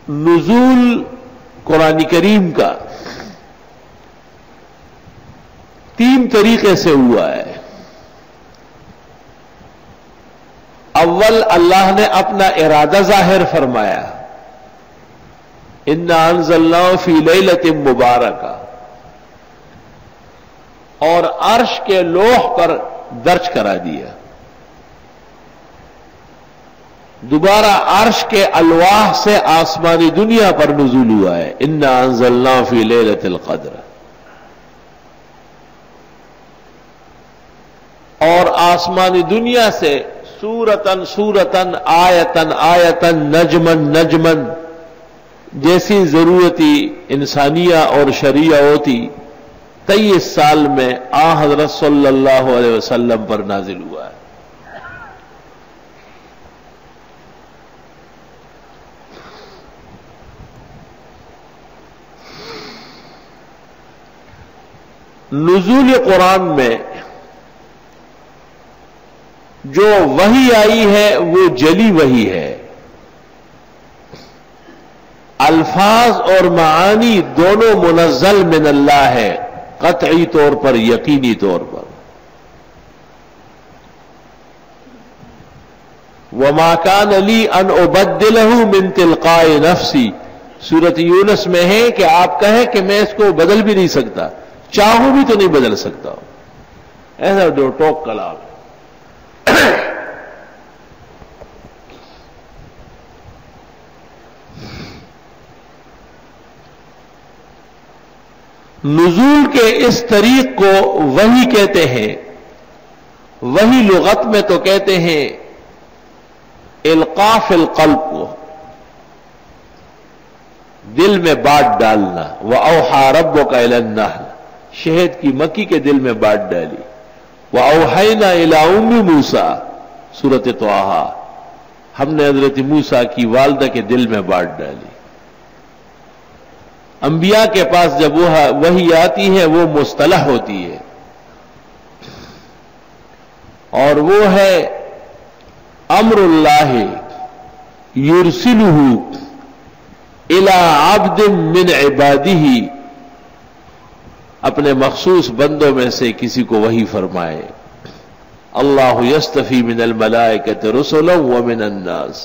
نزول قرآن کریم کا 3 طریقے سے ہوا ہے۔ اول، اللہ نے اپنا ارادہ ظاہر فرمایا، انا انزلناہ فی لیلۃ مبارکہ، اور عرش کے لوح پر درج کرا دیا۔ دوبارہ عرش کے الواح سے آسمانی دنیا پر نزول ہوا ہے، انا انزلناہ فی لیلۃ القدر، اور آسمانی دنیا سے سورتن سورتن، آیتن آیتن، نجمن نجمن، جیسی ضرورتی انسانیہ اور شرعیہ ہوتی 23 سال میں حضرت صلی اللہ علیہ وسلم پر نازل ہوا ہے۔ نزول قرآن میں جو وحی آئی ہے وہ جلی وحی ہے، الفاظ اور معانی دونوں منزل من اللہ ہے، قطعی طور پر، یقینی طور پر۔ وَمَا كَانَ لِي أَنْ أُبَدِّلَهُ مِنْ تِلْقَاءِ نَفْسِي، سورۃ یونس میں ہے کہ آپ کہیں کہ میں اس کو بدل بھی نہیں سکتا، چاہوں بھی تو نہیں بدل سکتا، ایسا جو ٹوک کلام۔ نزول کے اس طریق کو وحی کہتے ہیں۔ وحی لغت میں تو کہتے ہیں القاء فی القلب کو، دل میں بات ڈالنا۔ وَأَوْحَىٰ رَبُّكَ إِلَى النَّحْلِ، شہد کی مکھی کے دل میں بات ڈالی۔ وَأَوْحَيْنَا إِلَىٰ أُمِّ مُوسَىٰ، سورۃ طٰہٰ، ہم نے حضرت موسیٰ کی والدہ کے دل میں بات ڈالی۔ انبیاء کے پاس جب وحی آتی ہے وہ مصطلح ہوتی ہے، اور وہ ہے امر اللہ یرسلہ الی عبد من عبادہ، اپنے مخصوص بندوں میں سے کسی کو وحی فرمائے۔ اللہ یصطفی من الملائکۃ رسلا ومن الناس،